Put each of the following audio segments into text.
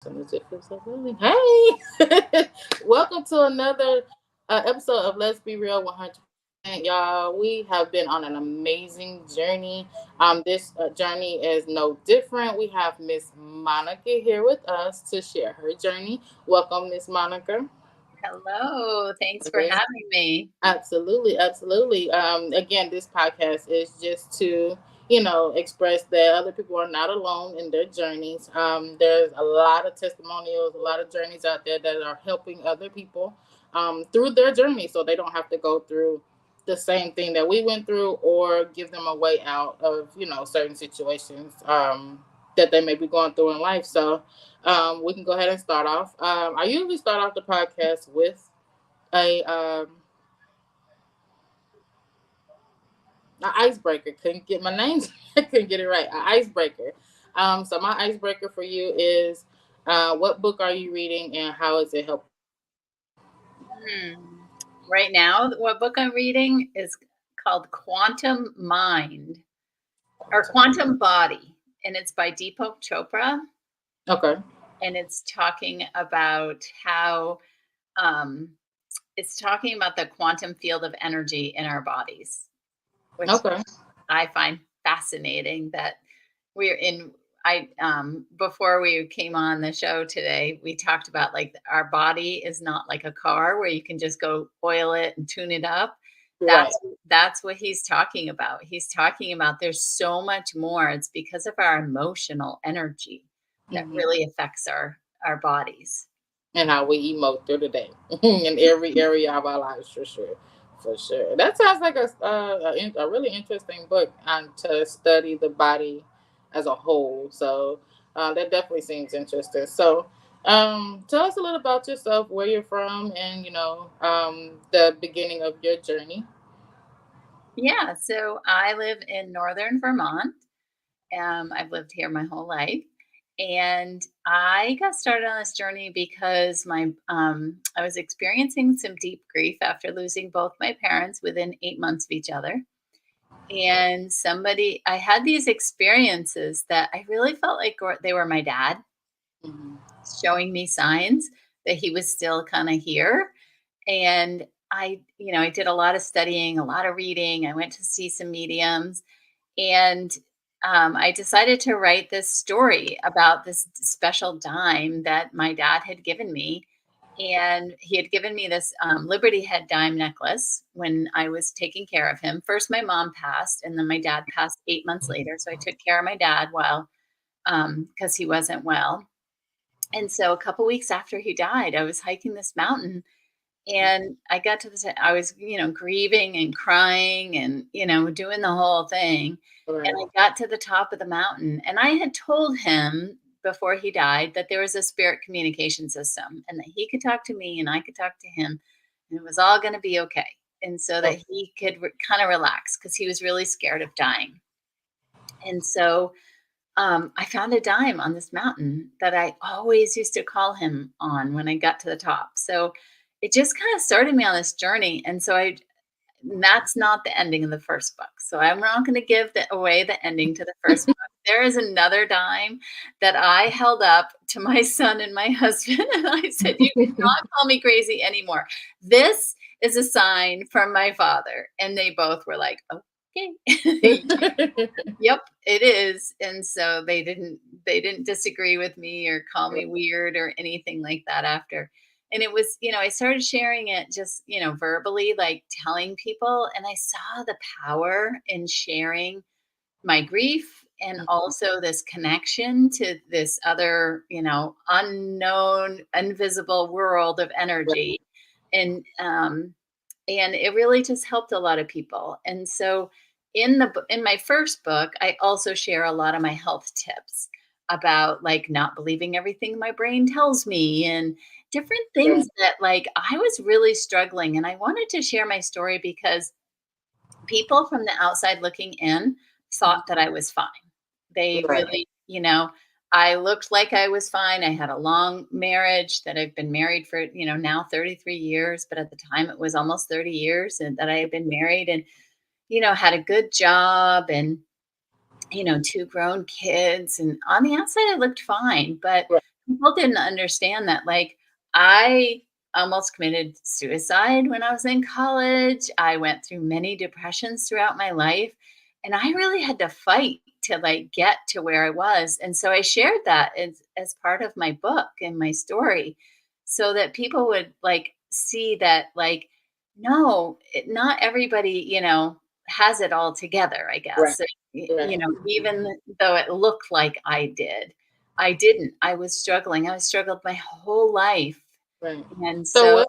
Soon as it feels so lovely. Hey, welcome to another episode of Let's Be Real 100%. Y'all, we have been on an amazing journey. This journey is no different. We have Miss Monica here with us to share her journey. Welcome, Miss Monica. Hello, thanks for Yes. having me. Absolutely, absolutely. Again, this podcast is just to, express that other people are not alone in their journeys. There's a lot of testimonials, a lot of journeys out there that are helping other people through their journey so they don't have to go through the same thing that we went through or give them a way out of, certain situations that they may be going through in life. So we can go ahead and start off. I usually start off the podcast with a an icebreaker. Couldn't get my name. Couldn't get it right. An icebreaker. So my icebreaker for you is, what book are you reading and how is it helping? Hmm. Right now, what book I'm reading is called Quantum Mind or Quantum Body, and it's by Deepak Chopra, Okay. and um, it's talking about the quantum field of energy in our bodies, which Okay. I find fascinating that we're in I before we came on the show today, we talked about like our body is not like a car where you can just go oil it and tune it up. Right. That's what he's talking about. He's talking about there's so much more. It's because of our emotional energy that Hmm. really affects our bodies. And how we emote through the day in every area of our lives, for sure. For sure. That sounds like a really interesting book to study the body as a whole. So that definitely seems interesting. So tell us a little about yourself, where you're from, and the beginning of your journey. Yeah, so I live in northern Vermont. I've lived here my whole life. And I got started on this journey because I was experiencing some deep grief after losing both my parents within 8 months of each other. And I had these experiences that I really felt like they were my dad Hmm. showing me signs that he was still kind of here. And I did a lot of studying, a lot of reading. I went to see some mediums, and I decided to write this story about this special dime that my dad had given me. And he had given me this Liberty Head dime necklace when I was taking care of him. First, my mom passed, and then my dad passed 8 months later. So I took care of my dad while, because he wasn't well. And so a couple weeks after he died, I was hiking this mountain, and I got to I was, grieving and crying and, doing the whole thing. And Right. I got to the top of the mountain, and I had told him before he died that there was a spirit communication system and that he could talk to me and I could talk to him, and it was all going to be okay. And so that Okay. he could kind of relax because he was really scared of dying. And so I found a dime on this mountain that I always used to call him on when I got to the top. So it just kind of started me on this journey. And so that's not the ending of the first book. So I'm not going to give away the ending to the first book. There is another dime that I held up to my son and my husband, and I said, "You cannot call me crazy anymore. This is a sign from my father." And they both were like, "Okay." Yep, it is. And so they didn't disagree with me or call me weird or anything like that after. And it was, I started sharing it just, verbally, like telling people, and I saw the power in sharing my grief and also this connection to this other, unknown, invisible world of energy. And and it really just helped a lot of people. And so in my first book, I also share a lot of my health tips about like not believing everything my brain tells me and different Right. things that like I was really struggling, and I wanted to share my story because people from the outside looking in thought that I was fine. They Right. really, I looked like I was fine. I had a long marriage that I've been married for, now 33 years, but at the time it was almost 30 years and that I had been married and, had a good job and, two grown kids. And on the outside, I looked fine. But Right. people didn't understand that, like, I almost committed suicide when I was in college. I went through many depressions throughout my life, and I really had to fight to, like, get to where I was, and so I shared that as part of my book and my story so that people would, like, see that, like, no, not everybody, has it all together, I guess. Right. So, Right. even though it looked like I did. I didn't. I was struggling. I struggled my whole life. Right. And So so what?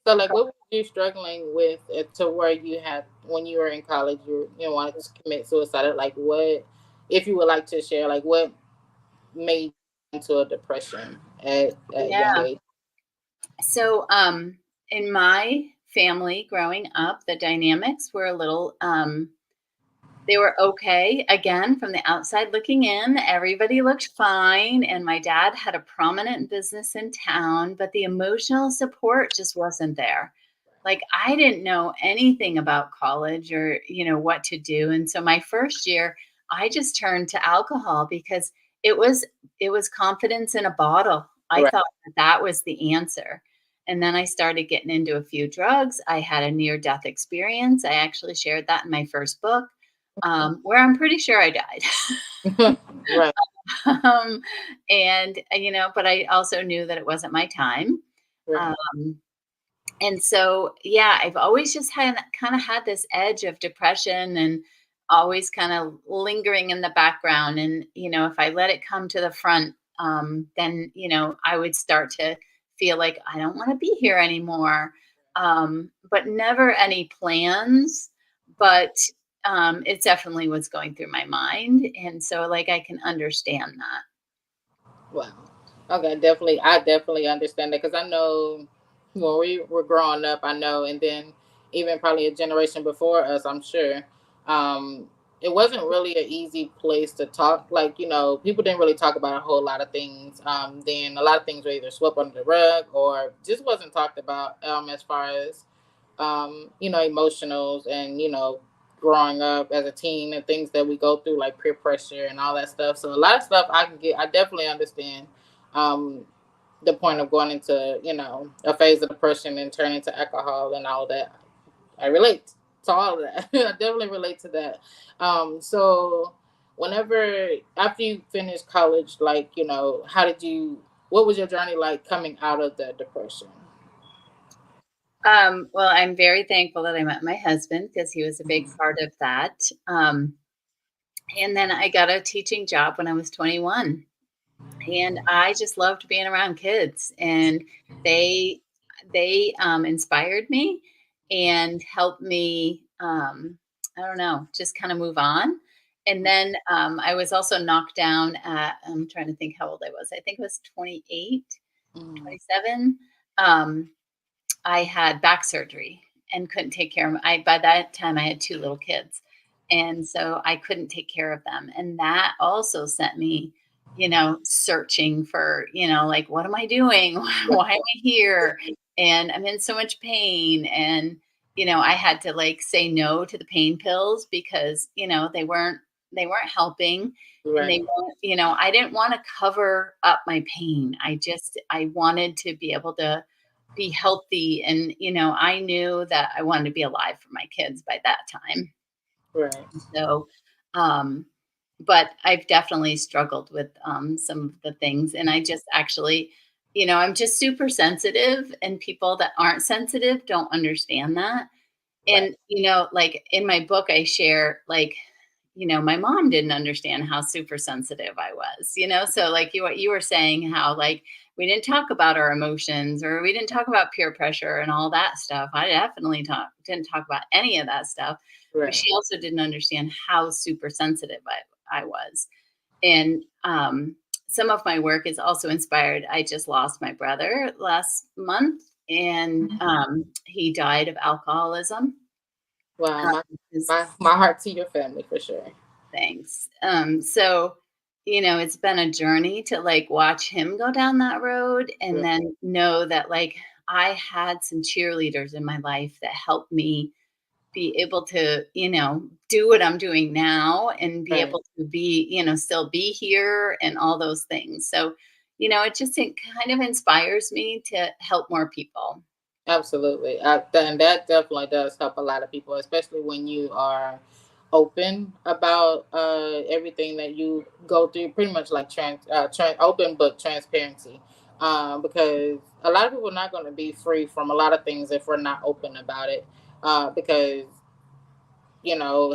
So like, what were you struggling with to where you had when you were in college? You wanted to commit suicide. Like, what? If you would like to share, like, what made you into a depression at young yeah. age? So in my family growing up, the dynamics were a little they were okay. Again, from the outside looking in, everybody looked fine. And my dad had a prominent business in town, but the emotional support just wasn't there. Like, I didn't know anything about college or, what to do. And so my first year, I just turned to alcohol because it was it was confidence in a bottle. I Right. thought that was the answer. And then I started getting into a few drugs. I had a near death experience. I actually shared that in my first book, where I'm pretty sure I died. Right. um, and, but I also knew that it wasn't my time. Right. Um, and so, yeah, I've always just had kind of had this edge of depression and always kind of lingering in the background. And, if I let it come to the front, then, I would start to feel like I don't want to be here anymore. But never any plans. But it definitely was going through my mind. And so, like, I can understand that. Wow. Okay, definitely. I definitely understand that because I know when we were growing up, I know, and then even probably a generation before us, I'm sure, um, it wasn't really an easy place to talk. Like, people didn't really talk about a whole lot of things. Then a lot of things were either swept under the rug or just wasn't talked about as far as emotionals and growing up as a teen and things that we go through like peer pressure and all that stuff. So a lot of stuff I definitely understand um the point of going into, a phase of depression and turning to alcohol and all that. I relate to all of that. I definitely relate to that. So whenever after you finished college, like, how did you what was your journey like coming out of the depression? Well, I'm very thankful that I met my husband because he was a big part of that. And then I got a teaching job when I was 21, and I just loved being around kids, and they inspired me and helped me. I don't know, just kind of move on. And then I was also knocked down at. I'm trying to think how old I was. I think it was 28, Mm, 27. Um, I had back surgery and couldn't take care of I by that time I had 2 little kids. And so I couldn't take care of them. And that also sent me, searching for, like, what am I doing? Why am I here? And I'm in so much pain. And, I had to, like, say no to the pain pills because, they weren't helping. And right, they weren't, I didn't want to cover up my pain. I wanted to be able to be healthy. And, I knew that I wanted to be alive for my kids by that time. right, So, um, but I've definitely struggled with some of the things. And I just actually, I'm just super sensitive, and people that aren't sensitive don't understand that. right, And, like in my book, I share, like, my mom didn't understand how super sensitive I was, so like what you were saying, how like we didn't talk about our emotions or we didn't talk about peer pressure and all that stuff. I definitely didn't talk about any of that stuff, but right. she also didn't understand how super sensitive I was. And some of my work is also inspired. I just lost my brother last month, and he died of alcoholism. Wow, Um, my his my heart to your family for sure. Thanks. So, it's been a journey to like watch him go down that road and Right, then know that like I had some cheerleaders in my life that helped me be able to, do what I'm doing now and be right, able to be, still be here and all those things. So, it kind of inspires me to help more people. Absolutely. And that definitely does help a lot of people, especially when you are open about everything that you go through, pretty much like open book transparency. Because a lot of people are not going to be free from a lot of things if we're not open about it. Because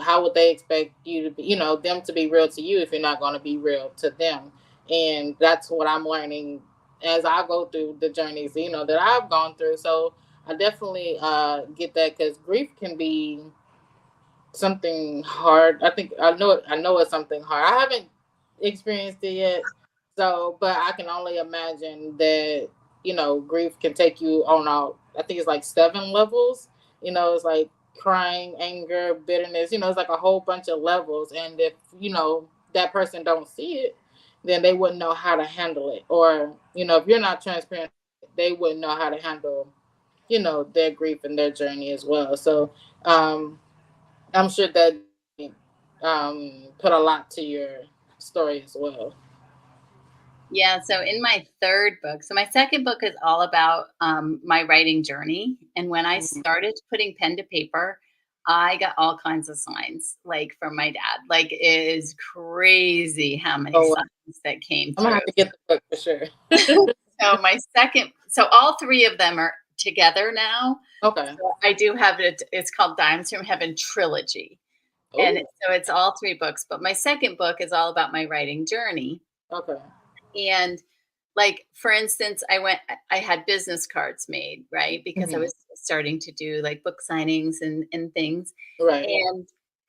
how would they expect you to be, them to be real to you if you're not going to be real to them? And that's what I'm learning as I go through the journeys, that I've gone through. So I definitely get that, because grief can be something hard. I know it's something hard. I haven't experienced it yet. So, but I can only imagine that, grief can take you on out. I think it's like 7 levels. It's like crying, anger, bitterness, it's like a whole bunch of levels. And if, that person don't see it, then they wouldn't know how to handle it. Or, if you're not transparent, they wouldn't know how to handle, their grief and their journey as well. So, I'm sure that definitely put a lot to your story as well. Yeah, so in my third book, so my second book is all about my writing journey. And when I Mhm. started putting pen to paper, I got all kinds of signs, like from my dad. Like, it is crazy how many Oh, signs that came I'm gonna through. have to get the book for sure. So all three of them are together now. Okay. So I do have it. It's called Dimes from Heaven Trilogy. And Oh. so it's all three books. But my second book is all about my writing journey. Okay. And like, for instance, I had business cards made, right? Because I Hmm. was starting to do like book signings and things. Right.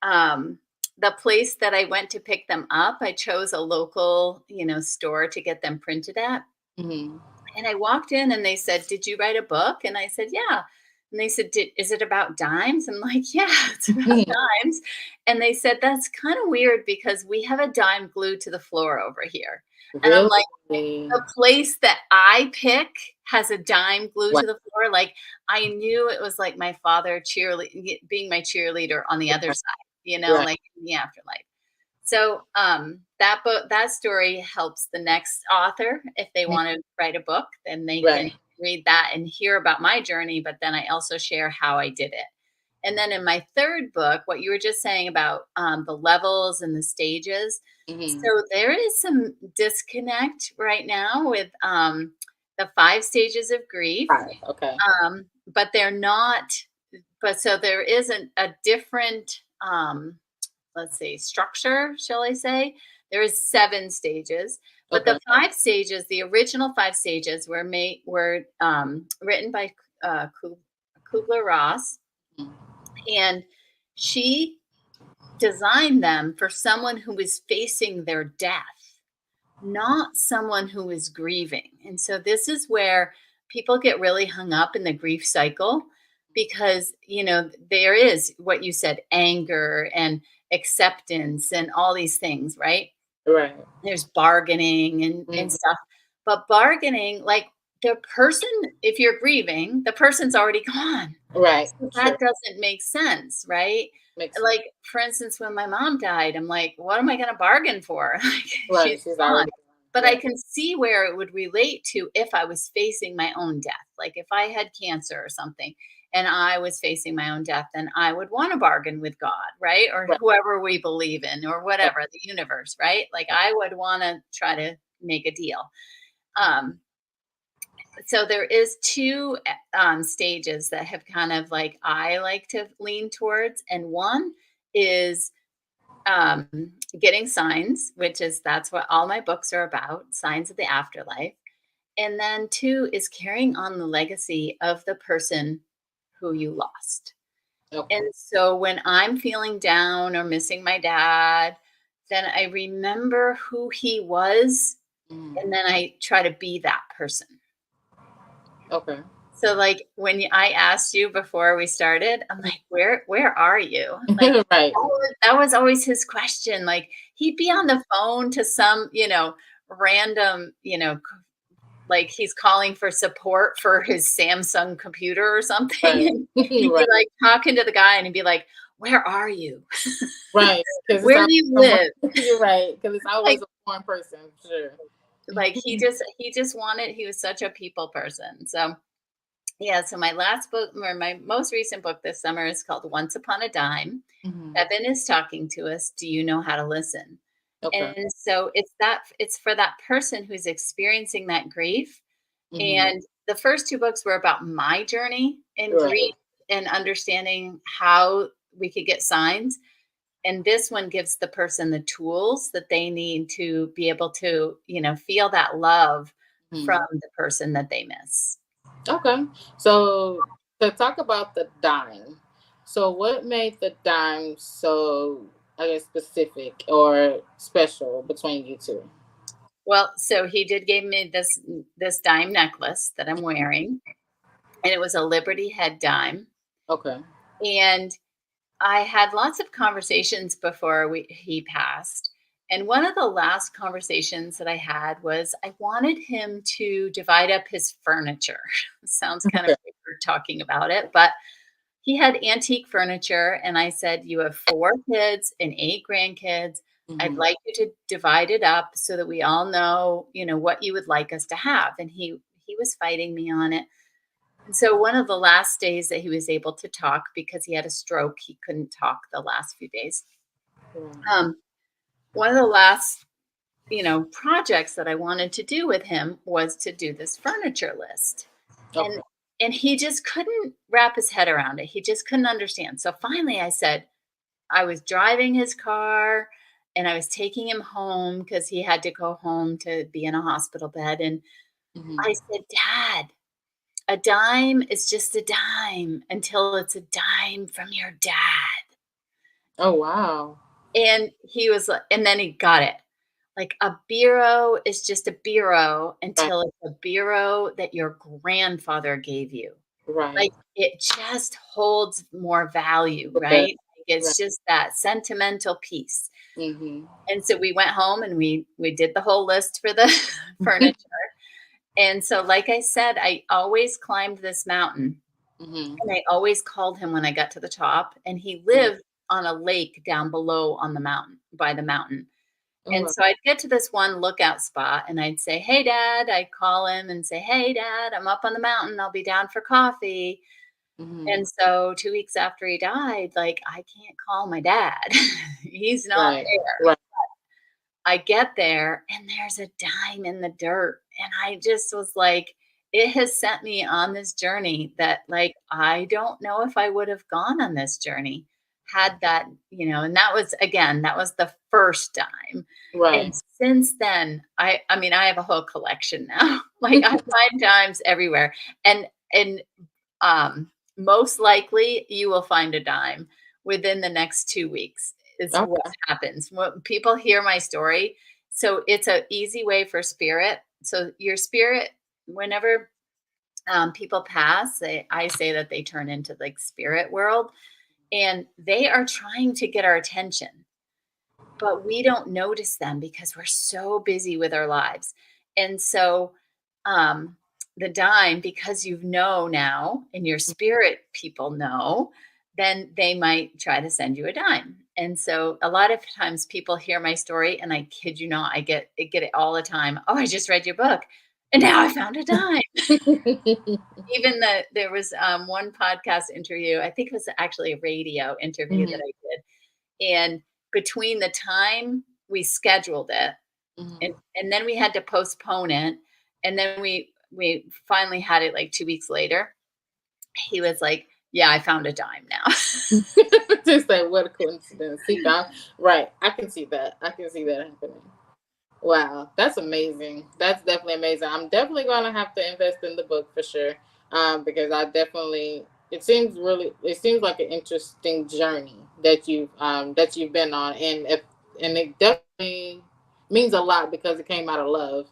And the place that I went to pick them up, I chose a local, store to get them printed at. Hmm. And I walked in and they said, "Did you write a book?" And I said, "Yeah." And they said, Is it about dimes?" I'm like, "Yeah, it's about dimes." And they said, "That's kind of weird because we have a dime glued to the floor over here." And I'm like, Really? the place that I pick has a dime glued Wow. to the floor. Like, I knew it was like my father being my cheerleader on the other side, Right. like in the afterlife. So that story helps the next author if they Mhm. want to write a book, then they can Right. read that and hear about my journey. But then I also share how I did it. And then in my third book, what you were just saying about the levels and the stages. Hmm. So there is some disconnect right now with the 5 stages of grief, Right. Okay. but they're not. But so there is a different, let's see, structure, shall I say? There is 7 stages, but the Okay. 5 stages, the original 5 stages, were written by Kubler Ross, Mhm. and she designed them for someone who was facing their death, not someone who is grieving. And so this is where people get really hung up in the grief cycle because, there is what you said, anger and acceptance and all these things, right? Right. There's bargaining and Hmm. stuff. But bargaining, like, the person, if you're grieving, the person's already gone. Right. So Sure. that doesn't make sense, right? Makes sense. Like, for instance, when my mom died, I'm like, what am I going to bargain for? Like, Right. she's She's gone. already But I right. can see where it would relate to if I was facing my own death. Like, if I had cancer or something and I was facing my own death, then I would want to bargain with God, right? Or Right. whoever we believe in, or Right. whatever, the universe, right? Like, I would want to try to make a deal. Um, so there is two stages that have kind of like I like to lean towards, and one is getting signs, which is that's what all my books are about, signs of the afterlife. And then two is carrying on the legacy of the person who you lost. Okay. And so when I'm feeling down or missing my dad, then I remember who he was, and Mhm. then I try to be that person. Okay. So, like, when I asked you before we started, I'm like, "Where are you?" Like, Right. that was always his question. Like, he'd be on the phone to some, random, like he's calling for support for his Samsung computer or something, Right. and he'd be Right. like talking to the guy, and he'd be like, "Where are you? Right. Because it's Where always do you someone. live?" You're right. Because it's Like, always a foreign person. Sure. Like he just wanted, he was such a people person. So yeah, so my last book, or my most recent book this summer, is called Once Upon a Dime. Hmm. Evan is talking to us. Do you know how to listen? Okay. And so it's for that person who's experiencing that grief. Hmm. And the first two books were about my journey in grief Right. and understanding how we could get signs. And this one gives the person the tools that they need to be able to, feel that love from Hmm. the person that they miss. Okay. So to talk about the dime, so what made the dime so, I guess, specific or special between you two? Well, so he did give me this dime necklace that I'm wearing, and it was a Liberty head dime. Okay. And I had lots of conversations before he passed. And one of the last conversations that I had was I wanted him to divide up his furniture. Sounds kind of Okay. weird talking about it, but he had antique furniture. And I said, "You have 4 kids and 8 grandkids. I'd Hmm. like you to divide it up so that we all know, what you would like us to have." And he was fighting me on it. And so one of the last days that he was able to talk, because he had a stroke, he couldn't talk the last few days. Um, One of the last, projects that I wanted to do with him was to do this furniture list. And Okay. and he just couldn't wrap his head around it. He just couldn't understand. So finally I said, I was driving his car and I was taking him home because he had to go home to be in a hospital bed. And Hmm. I said, "Dad, a dime is just a dime until it's a dime from your dad." Oh, wow. And he was like, and then he got it. Like, a bureau is just a bureau Right. until it's a bureau that your grandfather gave you. Right. Like, it just holds more value, Okay. right? Like, Right. it's just that sentimental piece. Hmm. And so we went home and we did the whole list for the furniture. And so, like I said, I always climbed this mountain. Hmm. And I always called him when I got to the top, and he lived on a lake down below on the mountain, by the mountain. Oh, And wow. so I'd get to this one lookout spot and I'd say, "Hey, Dad." I'd call him and say, "Hey, Dad, I'm up on the mountain. I'll be down for coffee." Hmm. And so 2 weeks after he died, like, I can't call my dad. He's not Right. there. Right. I get there and there's a dime in the dirt. And I just was like, it has sent me on this journey that, like, I don't know if I would have gone on this journey had that, and that was, again, that was the first dime. And Right. since then, I mean, I have a whole collection now. Like, I find dimes everywhere. And um, most likely you will find a dime within the next 2 weeks is what Okay. happens. When people hear my story, so it's an easy way for spirit. So your spirit, whenever people pass, I say that they turn into like spirit world, and they are trying to get our attention, but we don't notice them because we're so busy with our lives. And so, um, the dime, because you know now, and your spirit people know, then they might try to send you a dime. And so, a lot of times, people hear my story, and I kid you not, I get it all the time. "Oh, I just read your book, and now I found a dime." Even there was one podcast interview. I think it was actually a radio interview that Hmm. I did, and between the time we scheduled it Hmm. and then we had to postpone it, and then we finally had it like 2 weeks later, he was like, "Yeah, I found a dime now." Just like what a coincidence. See, right. I can see that. I can see that happening. Wow, that's amazing. That's definitely amazing. I'm definitely gonna have to invest in the book for sure. Because I definitely it seems like an interesting journey that you've been on, and it definitely means a lot because it came out of love,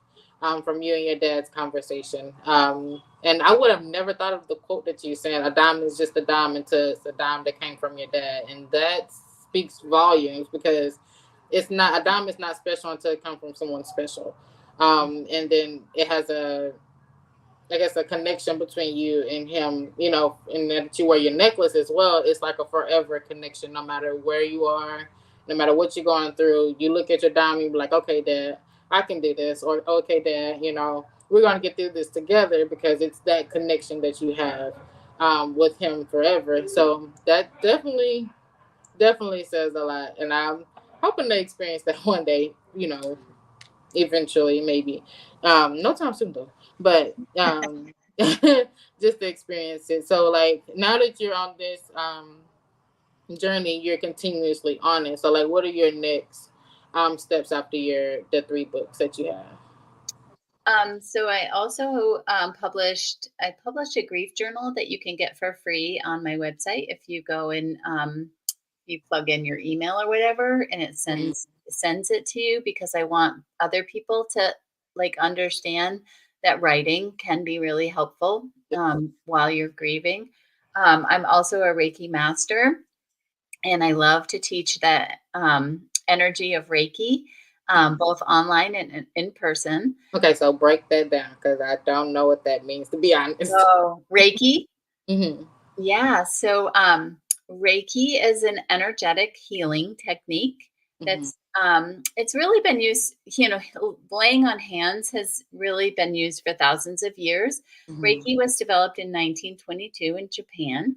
from you and your dad's conversation. And I would have never thought of the quote that you said, "A dime is just a dime," until it's a dime that came from your dad, and that speaks volumes because it's not a dime is not special until it comes from someone special. And then it has I guess a connection between you and him, and that you wear your necklace as well. It's like a forever connection, no matter where you are, no matter what you're going through. You look at your dime and be like, "Okay, Dad, I can do this, or okay, Dad, we're gonna get through this together because it's that connection that you have with him forever. So that definitely says a lot, and I'm hoping to experience that one day. Eventually, maybe, no time soon though, but just to experience it. So, like, now that you're on this journey, you're continuously on it. So, like, what are your next steps after the three books that you have? So I also I published a grief journal that you can get for free on my website if you go and you plug in your email or whatever, and it Mhm. sends it to you because I want other people to like understand that writing can be really helpful while you're grieving. I'm also a Reiki master, and I love to teach the energy of Reiki, both online and in person. Okay, so break that down because I don't know what that means, to be honest. So, Reiki? Hmm. Yeah. So, Reiki is an energetic healing technique Hmm. that's it's really been used, laying on hands has really been used for thousands of years. Hmm. Reiki was developed in 1922 in Japan,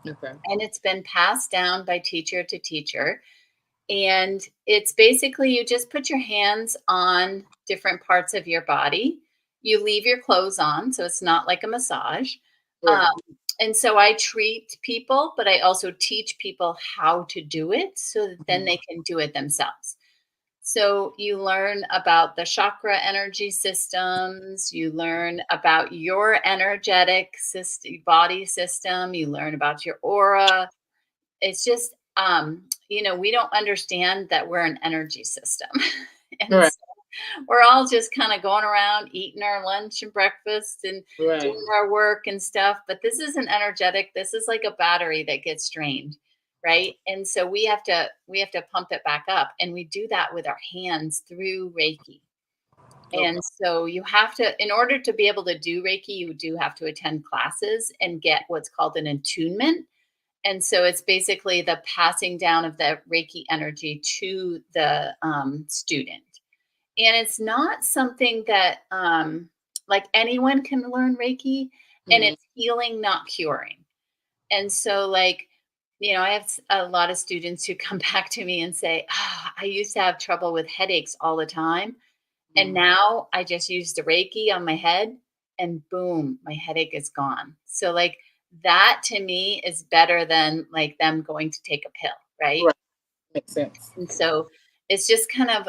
Okay. and it's been passed down by teacher to teacher. And it's basically you just put your hands on different parts of your body. You leave your clothes on, so it's not like a massage. Um, Right. and so I treat people, but I also teach people how to do it so that then Hmm. they can do it themselves. So you learn about the chakra energy systems, you learn about your energetic body system, you learn about your aura. It's just, we don't understand that we're an energy system. And Right. so we're all just kind of going around eating our lunch and breakfast and Right. doing our work and stuff. But this is an energetic, this is like a battery that gets drained. Right. And so we have to pump it back up. And we do that with our hands through Reiki. Okay. And so you have to, in order to be able to do Reiki, you do have to attend classes and get what's called an attunement, and so it's basically the passing down of the Reiki energy to the student. And it's not something that like anyone can learn Reiki, and Hmm. it's healing, not curing. And so, like, I have a lot of students who come back to me and say, I used to have trouble with headaches all the time. And Hmm. now I just use the Reiki on my head and boom, my headache is gone. So, like, that to me is better than like them going to take a pill, right? Right. Makes sense. And so it's just kind of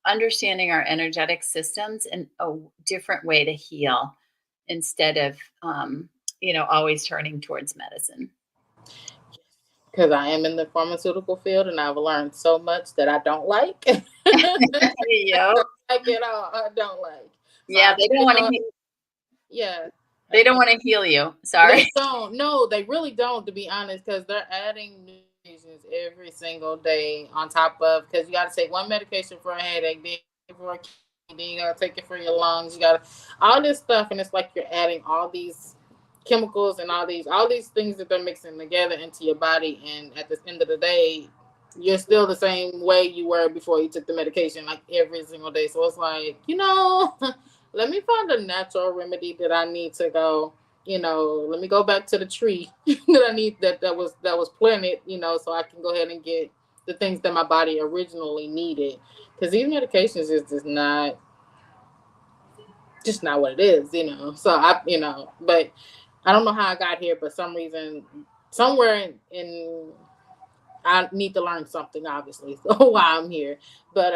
understanding our energetic systems and a different way to heal instead of, always turning towards medicine. Because I am in the pharmaceutical field and I've learned so much that I don't like. I Yep. don't like it all. I don't like. So Yeah, I, they don't want to. yeah. They don't want to heal you. They Sorry. don't. No, they really don't, to be honest, because they're adding new medications every single day on top of, because you got to take one medication for a headache, then for a kidney, then you got to take it for your lungs. You got to all this stuff, and it's like you're adding all these chemicals and all these things that they're mixing together into your body, and at the end of the day, you're still the same way you were before you took the medication, like every single day. So it's like, let me find a natural remedy that I need to go, let me go back to the tree that I need, that was planted, so I can go ahead and get the things that my body originally needed. Because these medications is just not what it is, So but I don't know how I got here, but some reason somewhere in I need to learn something, obviously, so why I'm here. But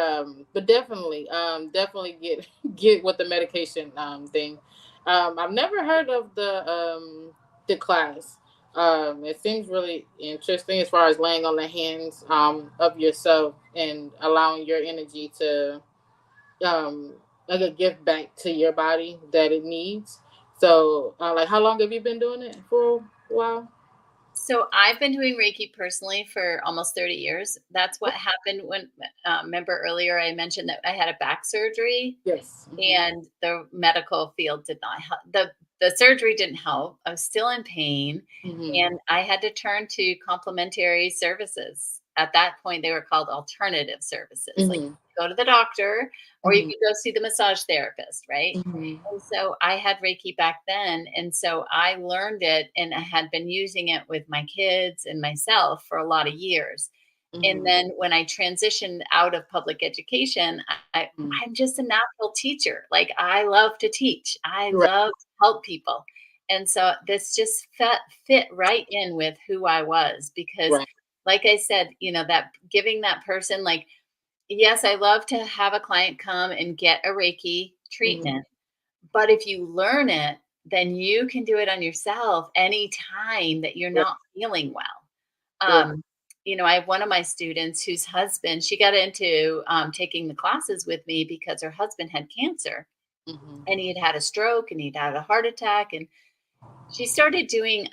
definitely get with the medication thing. I've never heard of the class. It seems really interesting as far as laying on the hands of yourself and allowing your energy to um like a gift back to your body that it needs. So, like, how long have you been doing it for? A while. So I've been doing Reiki personally for almost 30 years. That's what happened when, remember earlier I mentioned that I had a back surgery Yes. Hmm. and the medical field did not help. The surgery didn't help. I was still in pain Hmm. and I had to turn to complementary services. At that point, they were called alternative services, like Hmm. go to the doctor or you Mhm. could go see the massage therapist, right? Mhm. And so I had Reiki back then. And so I learned it and I had been using it with my kids and myself for a lot of years. And Mhm. then when I transitioned out of public education, I, Mhm. I'm just a natural teacher. Like I love to teach. I Right. love to help people. And so this just fit right in with who I was because Right. like I said, that giving that person like, yes, I love to have a client come and get a Reiki Mhm. treatment. But if you learn it, then you can do it on yourself anytime that you're Right. not feeling well. Right. Um, I have one of my students whose husband, she got into taking the classes with me because her husband had cancer Mhm. and he had had a stroke and he'd had a heart attack. And she started doing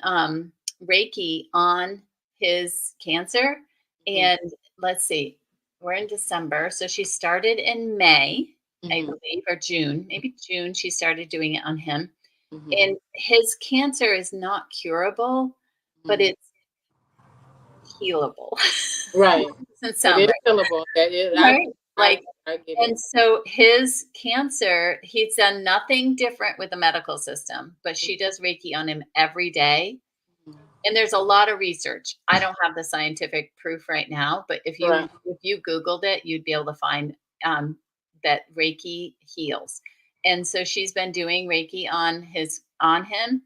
Reiki on his cancer. Mhm. And let's see, we're in December. So she started in May, I Mhm. believe, or June, maybe June, she started doing it on him. Mhm. And his cancer is not curable, but Mhm. it's healable. Right. Doesn't It sound is right, fillable. That is, right? I, Like, I get and it. so his cancer, he's done nothing different with the medical system, but she does Reiki on him every day. Mhm. And there's a lot of research. I don't have the scientific proof right now, but if you Right. if you Googled it, you'd be able to find that Reiki heals. And so she's been doing Reiki on him,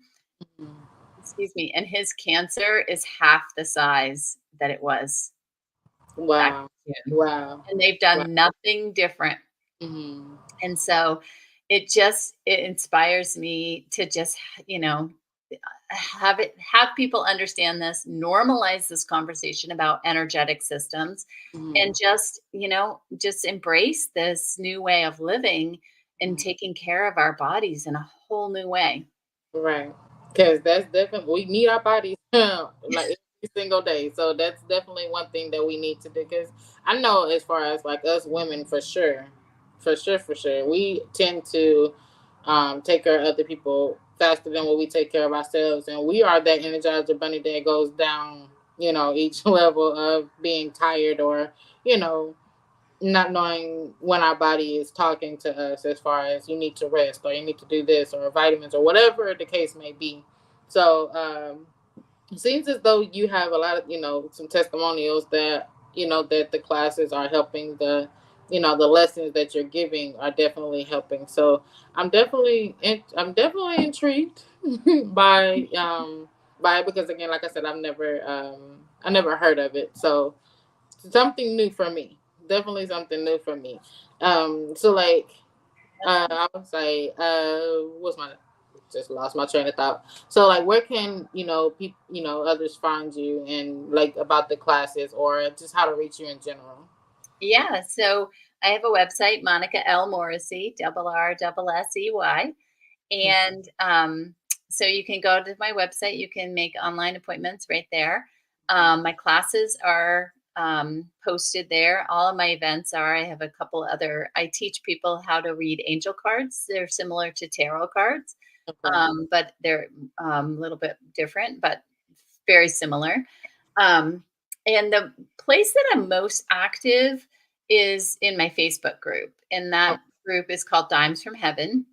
Mhm. excuse me, and his cancer is half the size that it was back Wow. in June. Wow. And they've Wow. done nothing different. Mhm. And so it inspires me to just, have people understand this, normalize this conversation about energetic systems and Mhm. just embrace this new way of living and Mhm. taking care of our bodies in a whole new way. Right. Because that's definitely, we need our bodies like every single day. So that's definitely one thing that we need to do. Because I know, as far as like us women, for sure, for sure, we tend to take care of other people faster than what we take care of ourselves. And we are that energizer bunny that goes down, each level of being tired, or, you know, not knowing when our body is talking to us, as far as you need to rest or you need to do this or vitamins or whatever the case may be. So it seems as though you have a lot of, some testimonials that, that the classes are helping, the lessons that you're giving are definitely helping. So I'm definitely intrigued by because, again, like I said, I never heard of it. So something new for me. Definitely something new for me. So like, That's I would say, what's my just lost my train of thought. So like, where can people, others find you, and like about the classes, or just how to reach you in general? Yeah. So I have a website, Monica L. Morrissey, RRSSEY. And so you can go to my website. You can make online appointments right there. My classes are posted there. All of my events are. I have a couple other. I teach people how to read angel cards. They're similar to tarot cards, Okay. but they're a little bit different, but very similar. Um, and the place that I'm most active is in my Facebook group, and Okay. that group is called Dimes from Heaven.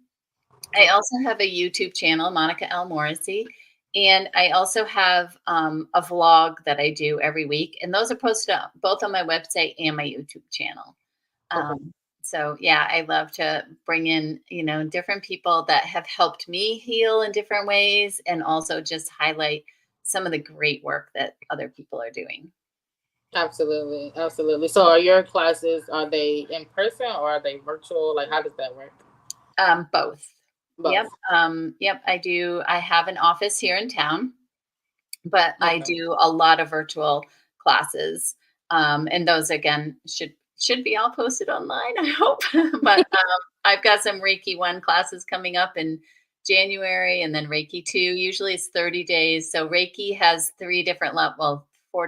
I also have a YouTube channel, Monica L. Morrissey, and I also have a vlog that I do every week, and those are posted both on my website and my YouTube channel. Okay. So yeah, I love to bring in different people that have helped me heal in different ways, and also just highlight some of the great work that other people are doing. Absolutely, absolutely. So are your classes, are they in person or are they virtual? Like, how does that work? Both. Yep. Both. Yep. I do. I have an office here in town, but I Okay. do a lot of virtual classes, and those again should be all posted online. I hope, but I've got some Reiki 1 classes coming up in January, and then Reiki 2. Usually it's 30 days. So Reiki has 4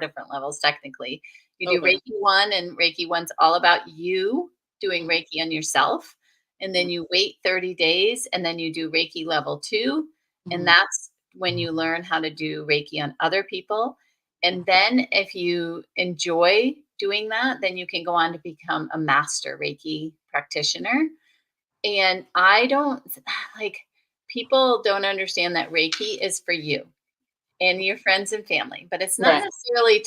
different levels technically. You do Okay. Reiki 1, and Reiki 1's all about you doing Reiki on yourself, and then you wait 30 days, and then you do Reiki level 2, and Mhm. that's when you learn how to do Reiki on other people. And then if you enjoy doing that, then you can go on to become a master Reiki practitioner. And I don't like people don't understand that Reiki is for you and your friends and family, but it's not Right. necessarily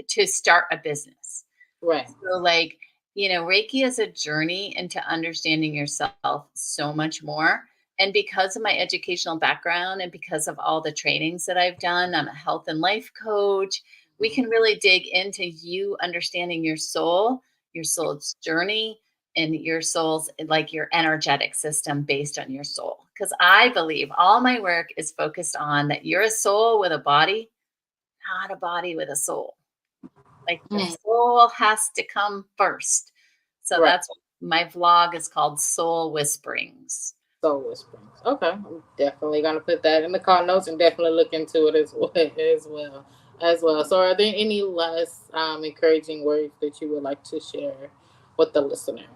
to start a business. Right. So, like, Reiki is a journey into understanding yourself so much more. And because of my educational background and because of all the trainings that I've done, I'm a health and life coach. We can really dig into you understanding your soul's journey, and your soul's like your energetic system based on your soul. Because I believe all my work is focused on that you're a soul with a body, not a body with a soul. Like the Mm. soul has to come first. So Right. that's my vlog is called Soul Whisperings. Soul Whisperings. Okay, I'm definitely gonna put that in the call notes and definitely look into it as well. As well. So, are there any last encouraging words that you would like to share with the listener?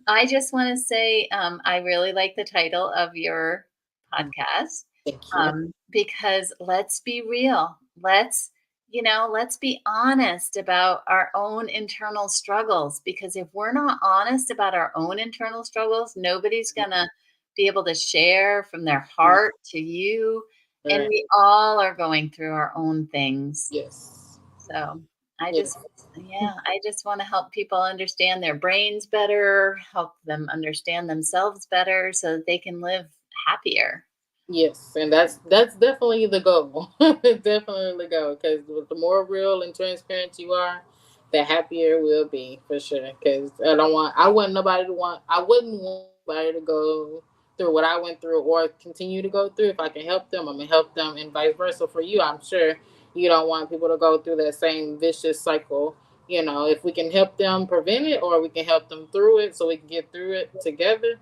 I just want to say I really like the title of your podcast, Thank you. because let's be real. Let's be honest about our own internal struggles. Because if we're not honest about our own internal struggles, nobody's gonna be able to share from their heart to you. All And right. we all are going through our own things. Yes. So I Yes. just, yeah, I just want to help people understand their brains better, help them understand themselves better so that they can live happier. Yes, and that's definitely the goal. Definitely the goal, because the more real and transparent you are, the happier we'll be for sure. Because I wouldn't want anybody to go through what I went through or continue to go through. If I can help them, I'm gonna help them, and vice versa for you. I'm sure you don't want people to go through that same vicious cycle. If we can help them prevent it, or we can help them through it, so we can get through it together.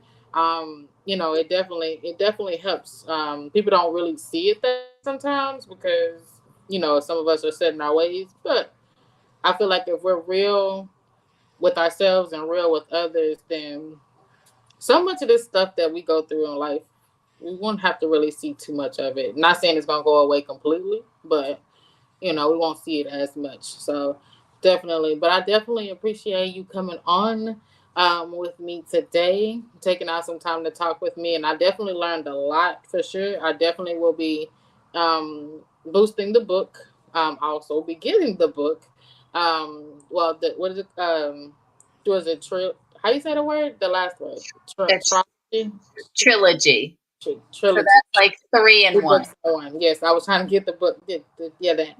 It definitely helps. People don't really see it that sometimes because some of us are set in our ways, but I feel like if we're real with ourselves and real with others, then so much of this stuff that we go through in life, we won't have to really see too much of it. Not saying it's gonna go away completely, but we won't see it as much. So definitely, but I definitely appreciate you coming on with me today, taking out some time to talk with me, and I definitely learned a lot for sure. I definitely will be boosting the book. Also be getting the book. Well, what is it? Was it How you say the word? The last word? It's Trilogy. trilogy. So Trilogy. that's like three in Two one. books in one. Yes, I was trying to get the book. Yeah, that.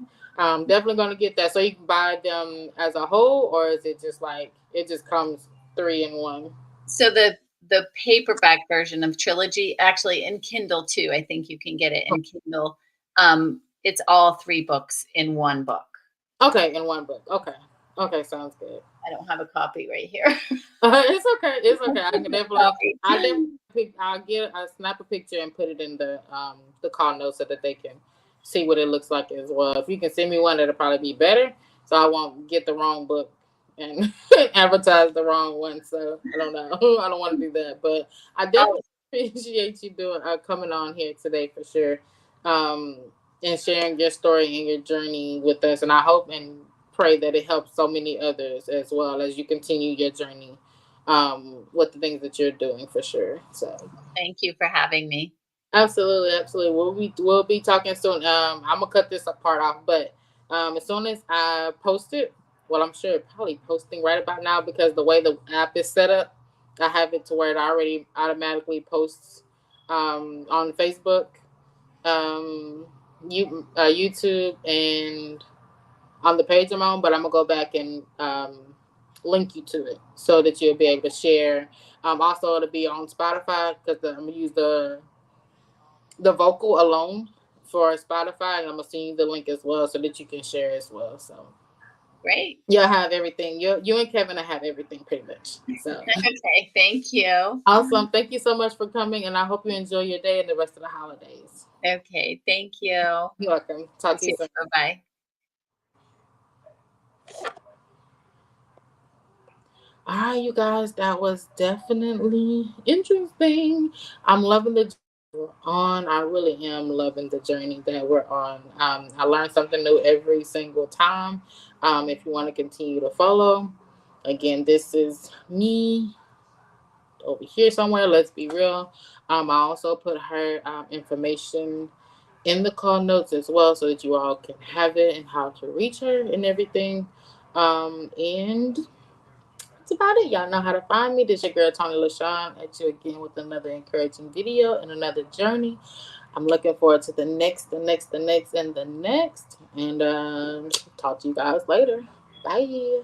Definitely going to get that. So you can buy them as a whole, or is it just like it just comes three in one? So the paperback version of trilogy, actually in Kindle too, I think you can get it in Kindle. It's all three books in one book. Okay, in one book. Okay, okay, sounds good. I don't have a copy right here. It's okay. It's okay. I can definitely. Copy. I definitely. I'll snap a picture and put it in the call notes so that they can see what it looks like as well. If you can send me one, that'll probably be better. So I won't get the wrong book and advertise the wrong one. So I don't know. I don't want to do that, but I Oh, definitely appreciate you doing coming on here today for sure. Um, and sharing your story and your journey with us. And I hope and pray that it helps so many others as well as you continue your journey with the things that you're doing for sure. So thank you for having me. absolutely, absolutely. We'll be talking soon. I'm gonna cut this part off, but as soon as I post it, well, I'm sure probably posting right about now because the way the app is set up, I have it to where it already automatically posts on Facebook, YouTube, and on the page I'm on, but I'm gonna go back and link you to it so that you'll be able to share. Also, it'll be on Spotify because I'm gonna use the vocal alone for Spotify, and I'm gonna send you the link as well so that you can share as well. So Great. you'll have everything. You and Kevin will have everything pretty much. So Okay, thank you. awesome. Thank you so much for coming, and I hope you enjoy your day and the rest of the holidays. Okay, thank you. You're welcome. You Talk to you too. soon. Bye-bye. All right, you guys, that was definitely interesting. I'm loving the we're on. I really am loving the journey that we're on. I learn something new every single time. If you want to continue to follow, again, this is me over here somewhere. Let's be real. I also put her information in the call notes as well, so that you all can have it and how to reach her and everything. And that's about it. Y'all know how to find me. This your girl Tony LaShawn at you again with another encouraging video and another journey. I'm looking forward to the next, and the next. And talk to you guys later. Bye.